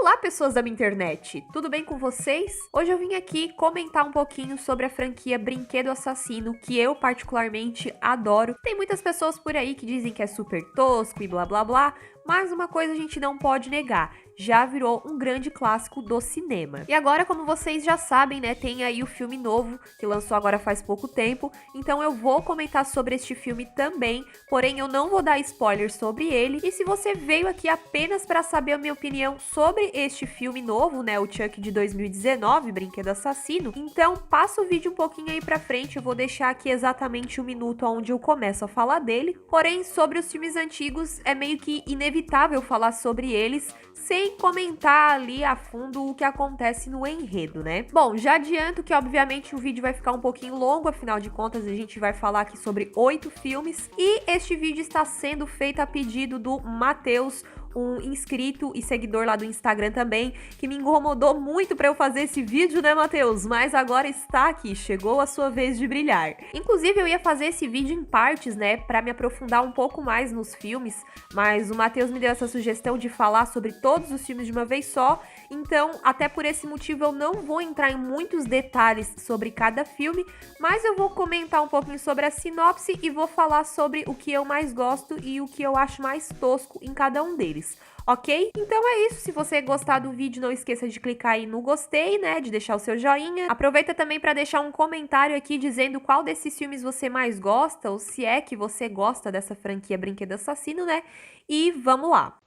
Olá, pessoas da minha internet! Tudo bem com vocês? Hoje eu vim aqui comentar um pouquinho sobre a franquia Brinquedo Assassino, que eu particularmente adoro. Tem muitas pessoas por aí que dizem que é super tosco e blá blá blá, mas uma coisa a gente não pode negar, já virou um grande clássico do cinema. E agora, como vocês já sabem, né, tem aí o filme novo, que lançou agora faz pouco tempo, então eu vou comentar sobre este filme também, porém eu não vou dar spoilers sobre ele, e se você veio aqui apenas para saber a minha opinião sobre este filme novo, né, o Chuck de 2019, Brinquedo Assassino, então passa o vídeo um pouquinho aí pra frente, eu vou deixar aqui exatamente o minuto onde eu começo a falar dele, porém sobre os filmes antigos é meio que inevitável falar sobre eles, sem comentar ali a fundo o que acontece no enredo, né? Bom, já adianto que obviamente o vídeo vai ficar um pouquinho longo, afinal de contas a gente vai falar aqui sobre 8 filmes, e este vídeo está sendo feito a pedido do Matheus, um inscrito e seguidor lá do Instagram também, que me incomodou muito para eu fazer esse vídeo, né, Matheus? Mas agora está aqui, chegou a sua vez de brilhar. Inclusive, eu ia fazer esse vídeo em partes, né, para me aprofundar um pouco mais nos filmes, mas o Matheus me deu essa sugestão de falar sobre todos os filmes de uma vez só, então, até por esse motivo, eu não vou entrar em muitos detalhes sobre cada filme, mas eu vou comentar um pouquinho sobre a sinopse e vou falar sobre o que eu mais gosto e o que eu acho mais tosco em cada um deles. Ok? Então é isso, se você gostar do vídeo, não esqueça de clicar aí no gostei, né, de deixar o seu joinha. Aproveita também para deixar um comentário aqui dizendo qual desses filmes você mais gosta, ou se é que você gosta dessa franquia Brinquedo Assassino, né? E vamos lá!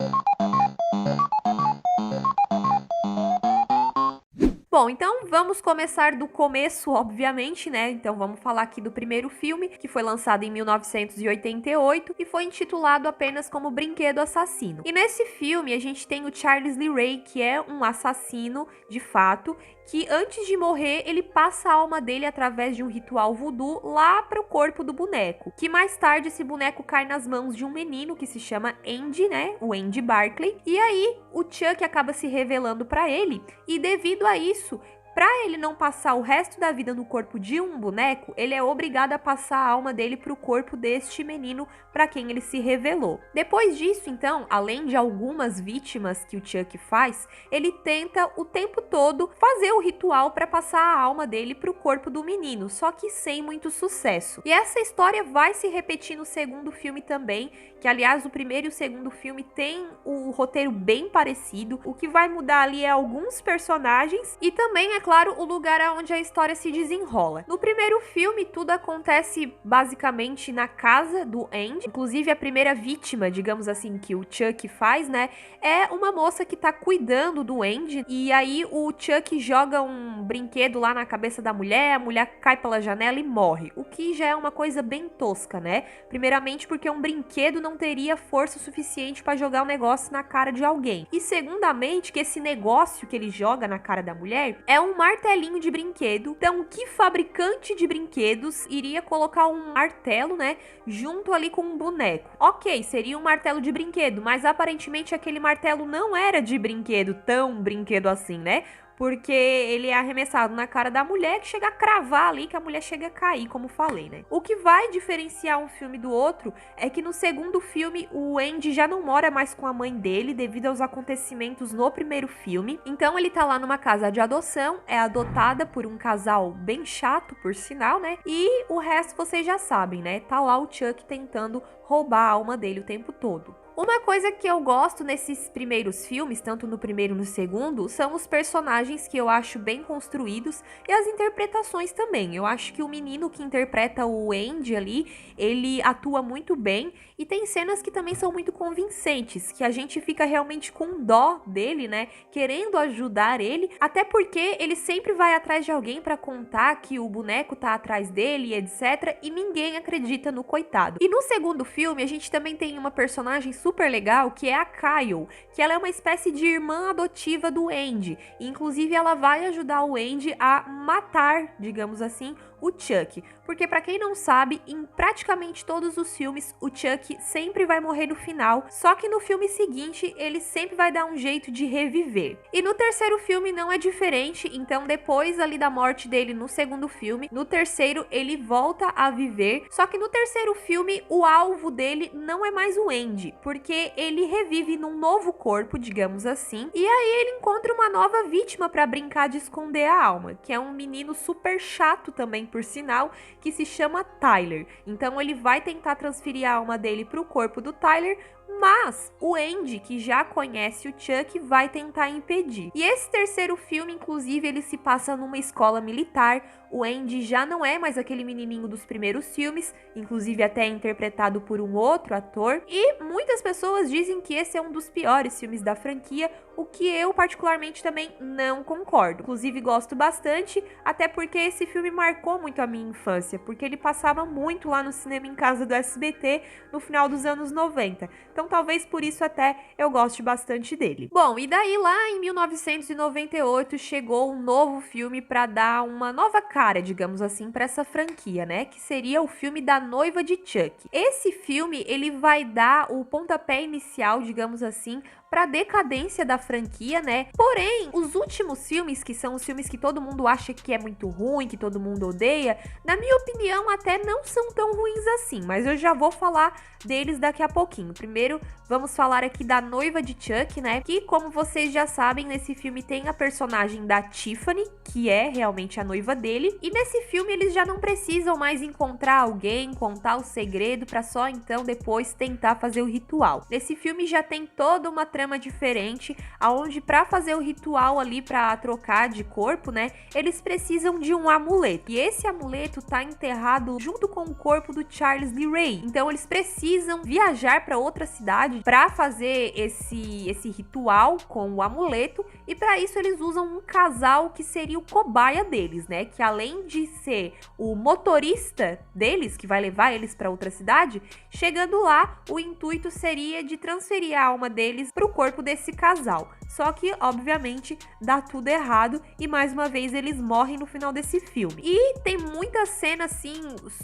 Bom, então vamos começar do começo, obviamente, né? Então vamos falar aqui do primeiro filme, que foi lançado em 1988 e foi intitulado apenas como Brinquedo Assassino. E nesse filme a gente tem o Charles Lee Ray, que é um assassino de fato, que antes de morrer ele passa a alma dele através de um ritual voodoo lá para o corpo do boneco, que mais tarde esse boneco cai nas mãos de um menino que se chama Andy, né, o Andy Barclay, e aí o Chuck acaba se revelando para ele, e devido a isso, para ele não passar o resto da vida no corpo de um boneco, ele é obrigado a passar a alma dele para o corpo deste menino para quem ele se revelou. Depois disso, então, além de algumas vítimas que o Chuck faz, ele tenta o tempo todo fazer o ritual para passar a alma dele para o corpo do menino, só que sem muito sucesso. E essa história vai se repetir no segundo filme também, que aliás o primeiro e o segundo filme tem o roteiro bem parecido. O que vai mudar ali é alguns personagens e também, é claro, o lugar onde a história se desenrola. No primeiro filme, tudo acontece basicamente na casa do Andy. Inclusive, a primeira vítima, digamos assim, que o Chuck faz, né, é uma moça que tá cuidando do Andy. E aí o Chuck joga um brinquedo lá na cabeça da mulher, a mulher cai pela janela e morre. O que já é uma coisa bem tosca, né? Primeiramente porque um brinquedo não teria força suficiente para jogar um negócio na cara de alguém. E segundamente que esse negócio que ele joga na cara da mulher é um martelinho de brinquedo. Então, que fabricante de brinquedos iria colocar um martelo, né, junto ali com um boneco? Ok, seria um martelo de brinquedo, mas aparentemente aquele martelo não era de brinquedo, tão brinquedo assim, né? Porque ele é arremessado na cara da mulher, que chega a cravar ali, que a mulher chega a cair, como falei, né? O que vai diferenciar um filme do outro é que no segundo filme o Andy já não mora mais com a mãe dele devido aos acontecimentos no primeiro filme. Então ele tá lá numa casa de adoção, é adotada por um casal bem chato, por sinal, né? E o resto vocês já sabem, né? Tá lá o Chuck tentando roubar a alma dele o tempo todo. Uma coisa que eu gosto nesses primeiros filmes, tanto no primeiro e no segundo, são os personagens que eu acho bem construídos e as interpretações também. Eu acho que o menino que interpreta o Andy ali, ele atua muito bem e tem cenas que também são muito convincentes, que a gente fica realmente com dó dele, né, querendo ajudar ele, até porque ele sempre vai atrás de alguém pra contar que o boneco tá atrás dele, etc, e ninguém acredita no coitado. E no segundo filme, a gente também tem uma personagem super legal, que é a Kyle, que ela é uma espécie de irmã adotiva do Andy, e inclusive ela vai ajudar o Andy a matar, digamos assim, o Chuck. Porque pra quem não sabe, em praticamente todos os filmes, o Chuck sempre vai morrer no final, só que no filme seguinte, ele sempre vai dar um jeito de reviver. E no terceiro filme não é diferente, então depois ali da morte dele no segundo filme, no terceiro ele volta a viver, só que no terceiro filme o alvo dele não é mais o Andy, porque ele revive num novo corpo, digamos assim, e aí ele encontra uma nova vítima pra brincar de esconder a alma, que é um menino super chato também, por sinal, que se chama Tyler. Então ele vai tentar transferir a alma dele pro corpo do Tyler, mas o Andy, que já conhece o Chuck, vai tentar impedir. E esse terceiro filme, inclusive, ele se passa numa escola militar. O Andy já não é mais aquele menininho dos primeiros filmes, inclusive até interpretado por um outro ator. E muitas pessoas dizem que esse é um dos piores filmes da franquia, o que eu particularmente também não concordo. Inclusive gosto bastante, até porque esse filme marcou muito a minha infância, porque ele passava muito lá no cinema em casa do SBT no final dos anos 90. Então talvez por isso até eu goste bastante dele. Bom, e daí lá em 1998 chegou um novo filme para dar uma nova cara, digamos assim, para essa franquia, né? Que seria o filme da Noiva de Chuck. Esse filme, ele vai dar o pontapé inicial, digamos assim, para decadência da franquia, né? Porém, os últimos filmes, que são os filmes que todo mundo acha que é muito ruim, que todo mundo odeia, na minha opinião até não são tão ruins assim, mas eu já vou falar deles daqui a pouquinho. Primeiro, vamos falar aqui da Noiva de Chuck, né? Que, como vocês já sabem, nesse filme tem a personagem da Tiffany, que é realmente a noiva dele, e nesse filme eles já não precisam mais encontrar alguém, contar o segredo, para só então depois tentar fazer o ritual. Nesse filme já tem toda uma trama diferente, aonde para fazer o ritual ali para trocar de corpo, né, eles precisam de um amuleto. E esse amuleto tá enterrado junto com o corpo do Charles Lee Ray. Então eles precisam viajar para outra cidade para fazer esse ritual com o amuleto, e para isso eles usam um casal que seria o cobaia deles, né, que além de ser o motorista deles, que vai levar eles para outra cidade, chegando lá, o intuito seria de transferir a alma deles para o corpo desse casal. Só que, obviamente, dá tudo errado e mais uma vez eles morrem no final desse filme. E tem muita cena assim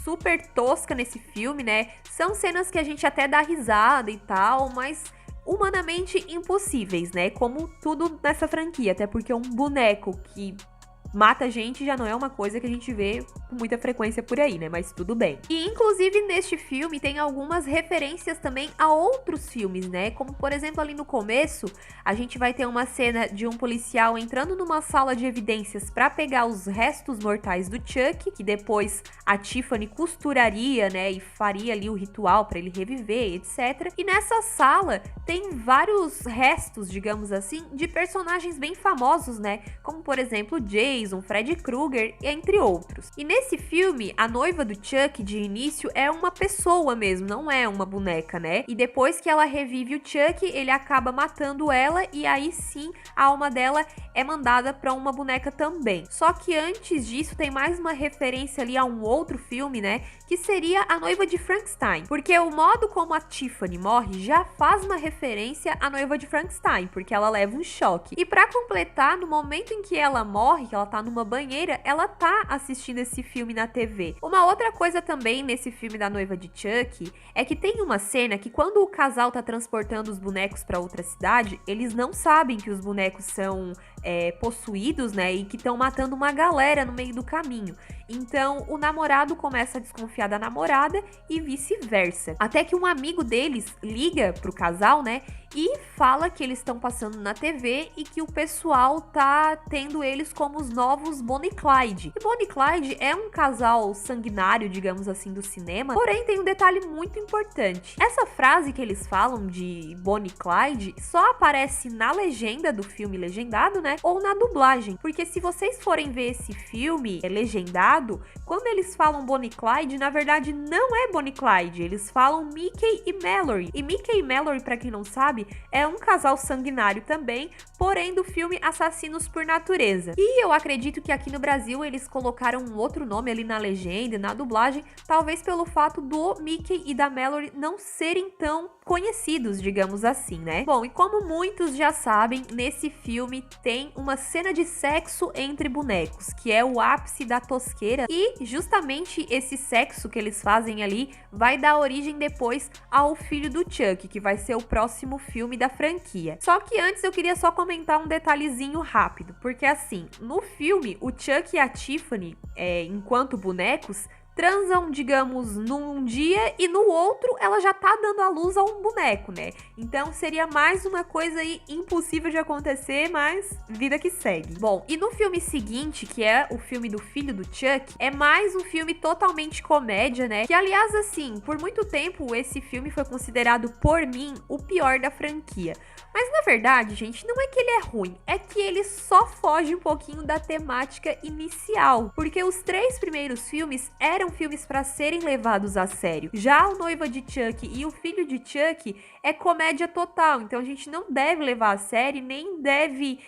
super tosca nesse filme, né? São cenas que a gente até dá risada e tal, mas humanamente impossíveis, né? Como tudo nessa franquia, até porque um boneco que mata gente já não é uma coisa que a gente vê com muita frequência por aí, né? Mas tudo bem. E inclusive neste filme tem algumas referências também a outros filmes, né? Como por exemplo ali no começo, a gente vai ter uma cena de um policial entrando numa sala de evidências para pegar os restos mortais do Chuck, que depois a Tiffany costuraria, né? E faria ali o ritual para ele reviver, etc. E nessa sala tem vários restos, digamos assim, de personagens bem famosos, né? Como por exemplo Jason, Freddy Krueger, entre outros. E nesse filme, a noiva do Chuck, de início, é uma pessoa mesmo, não é uma boneca, né? E depois que ela revive o Chuck, ele acaba matando ela e aí sim, a alma dela é mandada para uma boneca também. Só que antes disso, tem mais uma referência ali a um outro filme, né? Que seria A Noiva de Frankenstein. Porque o modo como a Tiffany morre já faz uma referência à Noiva de Frankenstein, porque ela leva um choque. E para completar, no momento em que ela morre, que ela tá numa banheira, ela tá assistindo esse filme na TV. Uma outra coisa também nesse filme da Noiva de Chuck é que tem uma cena que quando o casal tá transportando os bonecos para outra cidade, eles não sabem que os bonecos são possuídos, né, e que estão matando uma galera no meio do caminho. Então o namorado começa a desconfiar da namorada e vice-versa. Até que um amigo deles liga pro casal, né, e fala que eles estão passando na TV e que o pessoal tá tendo eles como os novos Bonnie e Clyde. E Bonnie e Clyde é um casal sanguinário, digamos assim, do cinema, porém tem um detalhe muito importante. Essa frase que eles falam de Bonnie e Clyde só aparece na legenda do filme legendado, né, ou na dublagem, porque se vocês forem ver esse filme legendado, quando eles falam Bonnie e Clyde, na verdade não é Bonnie e Clyde, eles falam Mickey e Mallory. E Mickey e Mallory, pra quem não sabe, é um casal sanguinário também, porém do filme Assassinos por Natureza. E eu acredito que aqui no Brasil eles colocaram um outro nome ali na legenda e na dublagem, talvez pelo fato do Mickey e da Mallory não serem tão conhecidos, digamos assim, né? Bom, e como muitos já sabem, nesse filme tem uma cena de sexo entre bonecos, que é o ápice da tosqueira brincadeira e justamente esse sexo que eles fazem ali vai dar origem depois ao filho do Chuck, que vai ser o próximo filme da franquia. Só que antes eu queria só comentar um detalhezinho rápido, porque assim, no filme o Chuck e a Tiffany, enquanto bonecos, transam, digamos, num dia e no outro ela já tá dando à luz a um boneco, né? Então seria mais uma coisa aí impossível de acontecer, mas vida que segue. Bom, e no filme seguinte, que é o filme do filho do Chuck, é mais um filme totalmente comédia, né? Que aliás, assim, por muito tempo esse filme foi considerado por mim o pior da franquia. Mas na verdade, gente, não é que ele é ruim, é que ele só foge um pouquinho da temática inicial, porque os 3 primeiros filmes eram filmes para serem levados a sério. Já o Noiva de Chuck e o Filho de Chuck é comédia total, então a gente não deve levar a sério, nem deve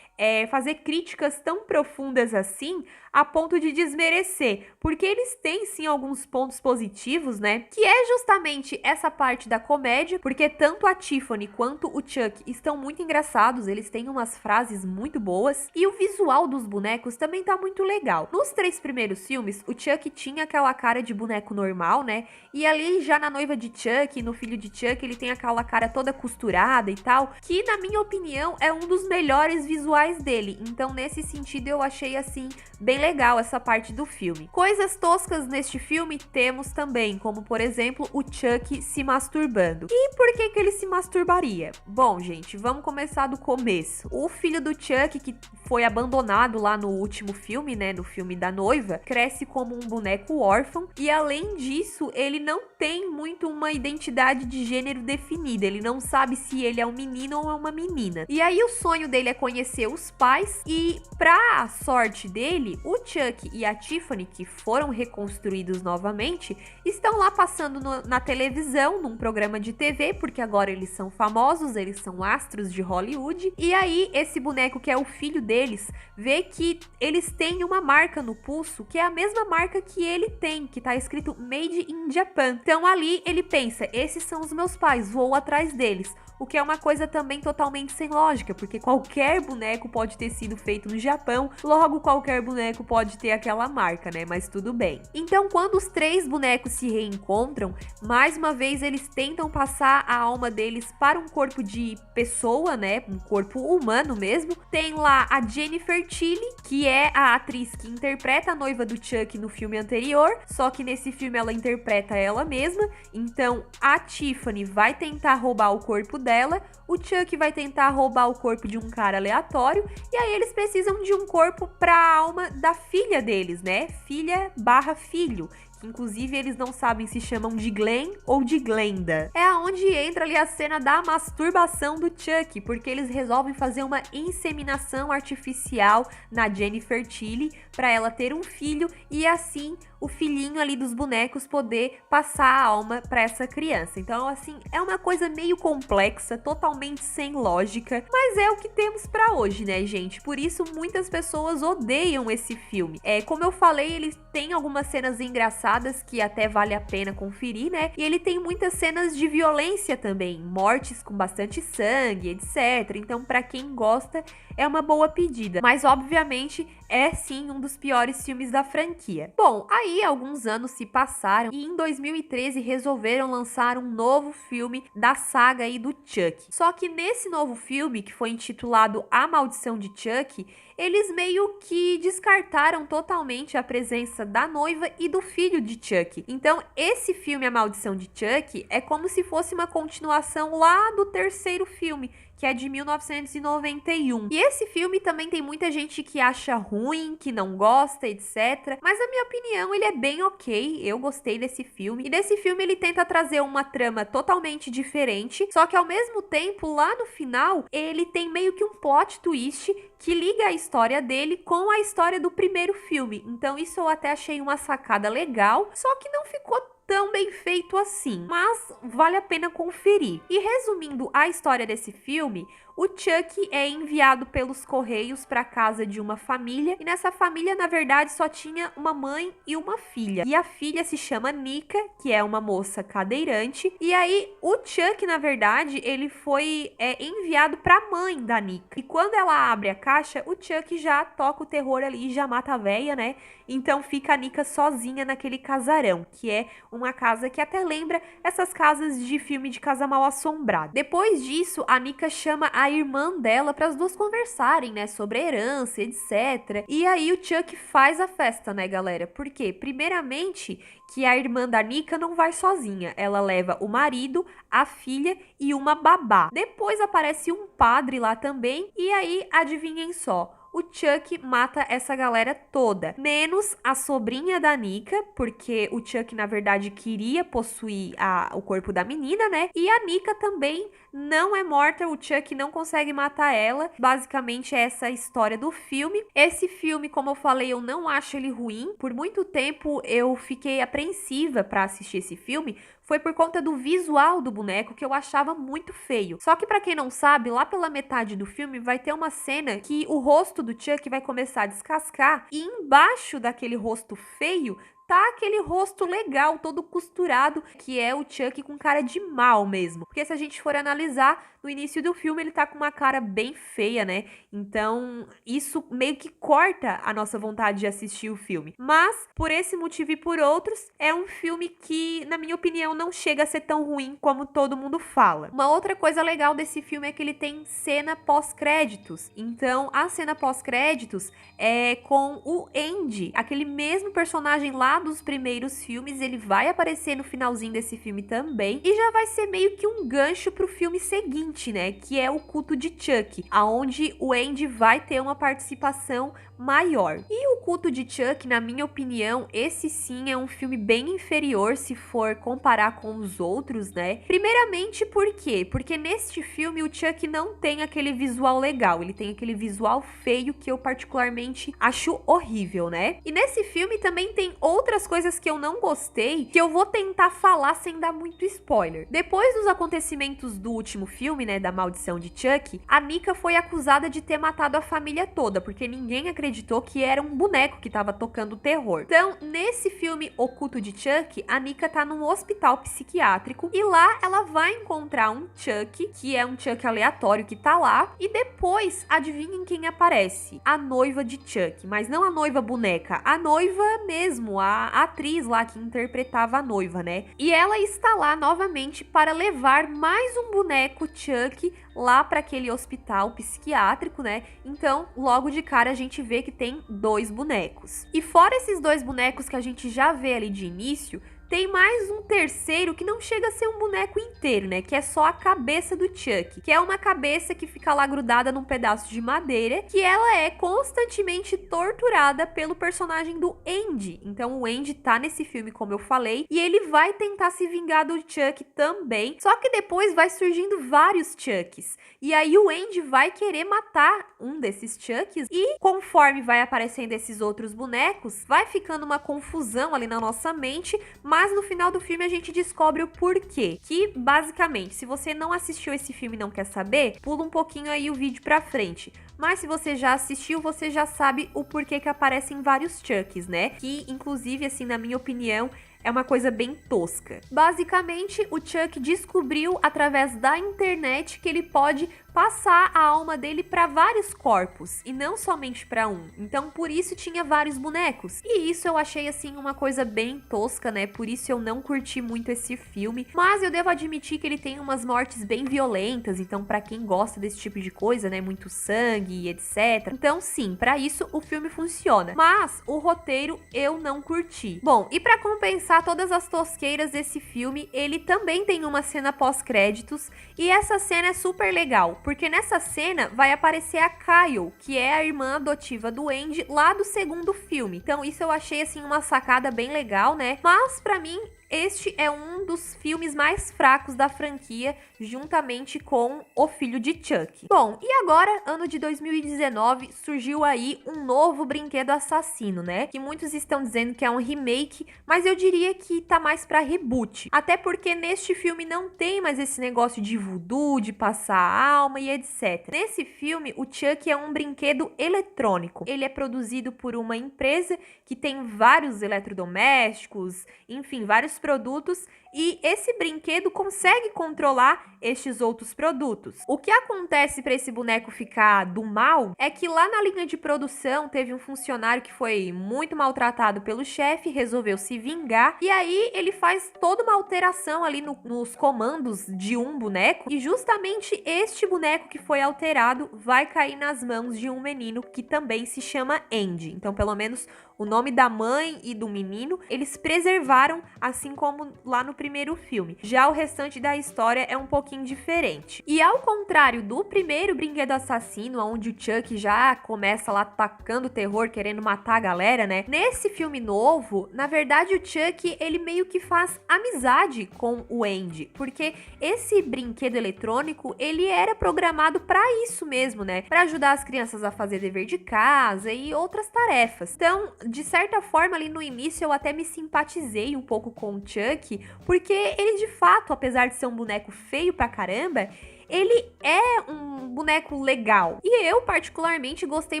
fazer críticas tão profundas assim a ponto de desmerecer, porque eles têm sim alguns pontos positivos, né? Que é justamente essa parte da comédia, porque tanto a Tiffany quanto o Chuck estão muito engraçados, eles têm umas frases muito boas, e o visual dos bonecos também tá muito legal. Nos 3 primeiros filmes, o Chuck tinha aquela cara de boneco normal, né? E ali já na Noiva de Chuck, no Filho de Chuck, ele tem aquela cara toda costurada e tal, que na minha opinião é um dos melhores visuais dele. Então nesse sentido eu achei assim bem legal essa parte do filme. Coisas toscas neste filme temos também, como por exemplo o Chuck se masturbando. E por que ele se masturbaria? Bom, gente, vamos começar do começo. O filho do Chuck, que foi abandonado lá no último filme, né, no filme da noiva, cresce como um boneco órfão e além disso, ele não tem muito uma identidade de gênero definida. Ele não sabe se ele é um menino ou é uma menina. E aí o sonho dele é conhecer os pais e, pra sorte dele, o Chuck e a Tiffany, que foram reconstruídos novamente, estão lá passando na televisão, num programa de TV, porque agora eles são famosos, eles são astros de Hollywood. E aí esse boneco, que é o filho deles, vê que eles têm uma marca no pulso, que é a mesma marca que ele tem, que tá escrito Made in Japan. Então ali ele pensa, esses são os meus pais, vou atrás deles. O que é uma coisa também totalmente sem lógica, porque qualquer boneco pode ter sido feito no Japão, logo qualquer boneco pode ter aquela marca, né? Mas tudo bem. Então, quando os 3 bonecos se reencontram, mais uma vez eles tentam passar a alma deles para um corpo de pessoa, né? Um corpo humano mesmo. Tem lá a Jennifer Tilly, que é a atriz que interpreta a noiva do Chuck no filme anterior, só que nesse filme ela interpreta ela mesma. Então, a Tiffany vai tentar roubar o corpo dela, o Chuck vai tentar roubar o corpo de um cara aleatório, e aí eles precisam de um corpo para a alma da filha deles, né? Filha/filho. Inclusive, eles não sabem se chamam de Glenn ou de Glenda. É aonde entra ali a cena da masturbação do Chuck, porque eles resolvem fazer uma inseminação artificial na Jennifer Tilly para ela ter um filho e assim o filhinho ali dos bonecos poder passar a alma para essa criança. Então, assim, é uma coisa meio complexa, totalmente sem lógica, mas é o que temos para hoje, né, gente? Por isso muitas pessoas odeiam esse filme. Como eu falei, ele tem algumas cenas engraçadas que até vale a pena conferir, né? E ele tem muitas cenas de violência também, mortes com bastante sangue, etc. Então, para quem gosta, é uma boa pedida. Mas, obviamente, é sim um dos piores filmes da franquia. Bom, aí alguns anos se passaram e em 2013 resolveram lançar um novo filme da saga aí do Chuck. Só que nesse novo filme, que foi intitulado A Maldição de Chuck, eles meio que descartaram totalmente a presença da noiva e do filho de Chuck. Então, esse filme A Maldição de Chuck é como se fosse uma continuação lá do terceiro filme, que é de 1991. E esse filme também tem muita gente que acha ruim, que não gosta, etc. Mas na minha opinião, ele é bem ok. Eu gostei desse filme. E desse filme ele tenta trazer uma trama totalmente diferente, só que ao mesmo tempo, lá no final, ele tem meio que um plot twist que liga a história dele com a história do primeiro filme. Então isso eu até achei uma sacada legal, só que não ficou tão bem feito assim, mas vale a pena conferir. E resumindo a história desse filme, o Chuck é enviado pelos correios para casa de uma família, e nessa família, na verdade, só tinha uma mãe e uma filha. E a filha se chama Nika, que é uma moça cadeirante, e aí o Chuck, na verdade, ele foi enviado para a mãe da Nika. E quando ela abre a caixa, o Chuck já toca o terror ali e já mata a véia, né? Então fica a Nika sozinha naquele casarão, que é uma casa que até lembra essas casas de filme de casa mal assombrado. Depois disso, a Nika chama a irmã dela para as duas conversarem, né, sobre herança, etc. E aí o Chuck faz a festa, né, galera? Por quê? Primeiramente, que a irmã da Nika não vai sozinha. Ela leva o marido, a filha e uma babá. Depois aparece um padre lá também, e aí, adivinhem só, o Chuck mata essa galera toda, menos a sobrinha da Nika, porque o Chuck, na verdade, queria possuir o corpo da menina, né? E a Nika também não é morta, o Chuck não consegue matar ela. Basicamente, essa é a história do filme. Esse filme, como eu falei, eu não acho ele ruim. Por muito tempo, eu fiquei apreensiva para assistir esse filme, foi por conta do visual do boneco, que eu achava muito feio. Só que pra quem não sabe, lá pela metade do filme vai ter uma cena que o rosto do Chuck vai começar a descascar, e embaixo daquele rosto feio tá aquele rosto legal, todo costurado, que é o Chuck com cara de mal mesmo. Porque se a gente for analisar, no início do filme ele tá com uma cara bem feia, né? Então, isso meio que corta a nossa vontade de assistir o filme. Mas, por esse motivo e por outros, é um filme que, na minha opinião, não chega a ser tão ruim como todo mundo fala. Uma outra coisa legal desse filme é que ele tem cena pós-créditos. Então, a cena pós-créditos é com o Andy, aquele mesmo personagem lá dos primeiros filmes. Ele vai aparecer no finalzinho desse filme também, e já vai ser meio que um gancho pro filme seguinte, né, que é o Culto de Chuck, aonde o Andy vai ter uma participação maior. E o Culto de Chuck, na minha opinião, esse sim é um filme bem inferior se for comparar com os outros, né? Primeiramente, por quê? Porque neste filme o Chuck não tem aquele visual legal, ele tem aquele visual feio que eu particularmente acho horrível, né? E nesse filme também tem outras coisas que eu não gostei, que eu vou tentar falar sem dar muito spoiler. Depois dos acontecimentos do último filme, né, da maldição de Chuck, a Nika foi acusada de ter matado a família toda, porque ninguém acreditou que era um boneco que tava tocando terror. Então, nesse filme O Culto de Chuck, a Nika tá num hospital psiquiátrico, e lá ela vai encontrar um Chuck, que é um Chuck aleatório que tá lá, e depois, adivinhem quem aparece? A noiva de Chuck, mas não a noiva boneca, a noiva mesmo, a atriz lá que interpretava a noiva, né? E ela está lá novamente para levar mais um boneco Chuck lá para aquele hospital psiquiátrico, né? Então, logo de cara a gente vê que tem 2 bonecos. E fora esses 2 bonecos que a gente já vê ali de início, tem mais um terceiro que não chega a ser um boneco inteiro, né? Que é só a cabeça do Chuck, que é uma cabeça que fica lá grudada num pedaço de madeira, que ela é constantemente torturada pelo personagem do Andy. Então o Andy tá nesse filme, como eu falei, e ele vai tentar se vingar do Chuck também, só que depois vai surgindo vários Chucks, e aí o Andy vai querer matar um desses Chucks, e conforme vai aparecendo esses outros bonecos, vai ficando uma confusão ali na nossa mente, mas no final do filme a gente descobre o porquê. Que, basicamente, se você não assistiu esse filme e não quer saber, pula um pouquinho aí o vídeo pra frente. Mas se você já assistiu, você já sabe o porquê que aparecem vários Chucks, né? Que, inclusive, assim, na minha opinião, é uma coisa bem tosca. Basicamente, o Chuck descobriu através da internet que ele pode passar a alma dele para vários corpos e não somente para um. Então, por isso tinha vários bonecos. E isso eu achei assim uma coisa bem tosca, né? Por isso eu não curti muito esse filme. Mas eu devo admitir que ele tem umas mortes bem violentas, então para quem gosta desse tipo de coisa, né, muito sangue e etc. Então, sim, para isso o filme funciona. Mas o roteiro eu não curti. Bom, e para compensar todas as tosqueiras desse filme, ele também tem uma cena pós-créditos, e essa cena é super legal, porque nessa cena vai aparecer a Kyle, que é a irmã adotiva do Andy lá do segundo filme. Então isso eu achei assim uma sacada bem legal, né? Mas pra mim este é um dos filmes mais fracos da franquia, juntamente com O Filho de Chuck. Bom, e agora, ano de 2019, surgiu aí um novo brinquedo assassino, né? Que muitos estão dizendo que é um remake, mas eu diria que tá mais pra reboot. Até porque neste filme não tem mais esse negócio de voodoo, de passar alma e etc. Nesse filme, o Chuck é um brinquedo eletrônico. Ele é produzido por uma empresa que tem vários eletrodomésticos, enfim, vários produtos, e esse brinquedo consegue controlar estes outros produtos. O que acontece para esse boneco ficar do mal é que lá na linha de produção teve um funcionário que foi muito maltratado pelo chefe, resolveu se vingar, e aí ele faz toda uma alteração ali nos comandos de um boneco, e justamente este boneco que foi alterado vai cair nas mãos de um menino que também se chama Andy. Então, pelo menos o nome da mãe e do menino, eles preservaram, assim como lá no primeiro filme. Já o restante da história é um pouquinho diferente. E ao contrário do primeiro brinquedo assassino, onde o Chuck já começa lá tacando terror, querendo matar a galera, né? Nesse filme novo, na verdade o Chuck, ele meio que faz amizade com o Andy, porque esse brinquedo eletrônico, ele era programado para isso mesmo, né? Para ajudar as crianças a fazer dever de casa e outras tarefas. Então, de certa forma, ali no início eu até me simpatizei um pouco com o Chuck, porque ele de fato, apesar de ser um boneco feio pra caramba, ele é um boneco legal. E eu, particularmente, gostei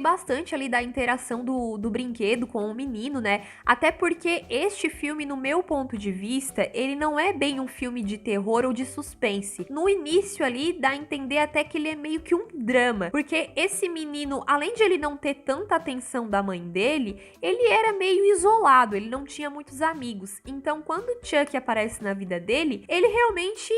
bastante ali da interação do brinquedo com o menino, né? Até porque este filme, no meu ponto de vista, ele não é bem um filme de terror ou de suspense. No início ali, dá a entender até que ele é meio que um drama. Porque esse menino, além de ele não ter tanta atenção da mãe dele, ele era meio isolado, ele não tinha muitos amigos. Então, quando o Chuck aparece na vida dele, ele realmente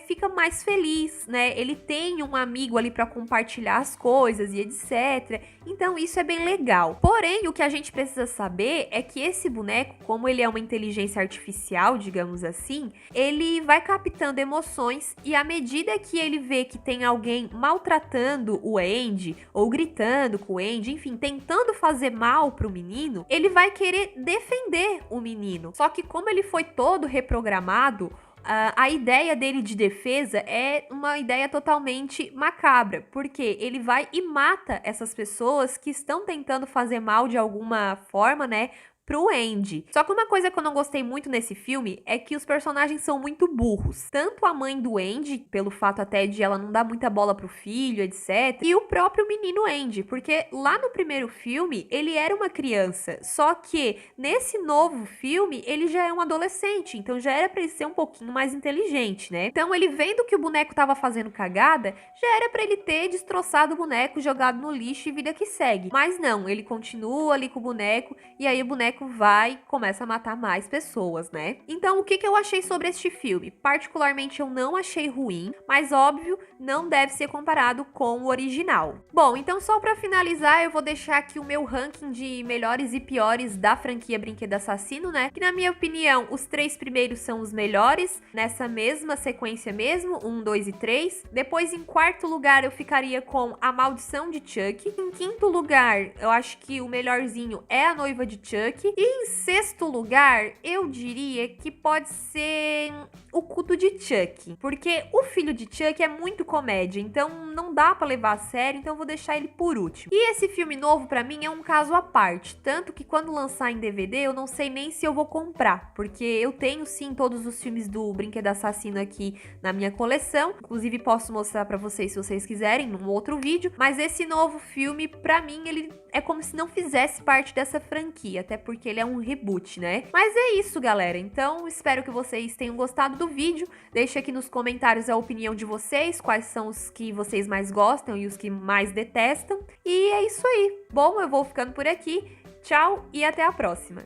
fica mais feliz, né? Ele tem um amigo ali para compartilhar as coisas e etc. Então isso é bem legal. Porém, o que a gente precisa saber é que esse boneco, como ele é uma inteligência artificial, digamos assim, ele vai captando emoções, e à medida que ele vê que tem alguém maltratando o Andy ou gritando com o Andy, enfim, tentando fazer mal pro menino, ele vai querer defender o menino. Só que como ele foi todo reprogramado, a ideia dele de defesa é uma ideia totalmente macabra, porque ele vai e mata essas pessoas que estão tentando fazer mal de alguma forma, né, pro Andy. Só que uma coisa que eu não gostei muito nesse filme é que os personagens são muito burros. Tanto a mãe do Andy, pelo fato até de ela não dar muita bola pro filho, etc. E o próprio menino Andy, porque lá no primeiro filme ele era uma criança. Só que nesse novo filme ele já é um adolescente, então já era pra ele ser um pouquinho mais inteligente, né? Então ele vendo que o boneco tava fazendo cagada, já era pra ele ter destroçado o boneco, jogado no lixo e vida que segue. Mas não, ele continua ali com o boneco, e aí o boneco vai e começa a matar mais pessoas, né? Então, o que eu achei sobre este filme? Particularmente, eu não achei ruim, mas óbvio, não deve ser comparado com o original. Bom, então só pra finalizar, eu vou deixar aqui o meu ranking de melhores e piores da franquia Brinquedo Assassino, né? Que na minha opinião, os 3 primeiros são os melhores, nessa mesma sequência mesmo, 1, 2 e 3. Depois, em quarto lugar, eu ficaria com A Maldição de Chuck. Em quinto lugar, eu acho que o melhorzinho é A Noiva de Chuck. E em sexto lugar, eu diria que pode ser O Culto de Chuck, porque O Filho de Chuck é muito comédia, então não dá pra levar a sério, então eu vou deixar ele por último. E esse filme novo pra mim é um caso à parte, tanto que quando lançar em DVD eu não sei nem se eu vou comprar, porque eu tenho sim todos os filmes do Brinquedo Assassino aqui na minha coleção, inclusive posso mostrar pra vocês se vocês quiserem num outro vídeo, mas esse novo filme pra mim ele é como se não fizesse parte dessa franquia, até porque ele é um reboot, né? Mas é isso, galera. Então, espero que vocês tenham gostado do vídeo. Deixe aqui nos comentários a opinião de vocês, quais são os que vocês mais gostam e os que mais detestam. E é isso aí. Bom, eu vou ficando por aqui. Tchau e até a próxima.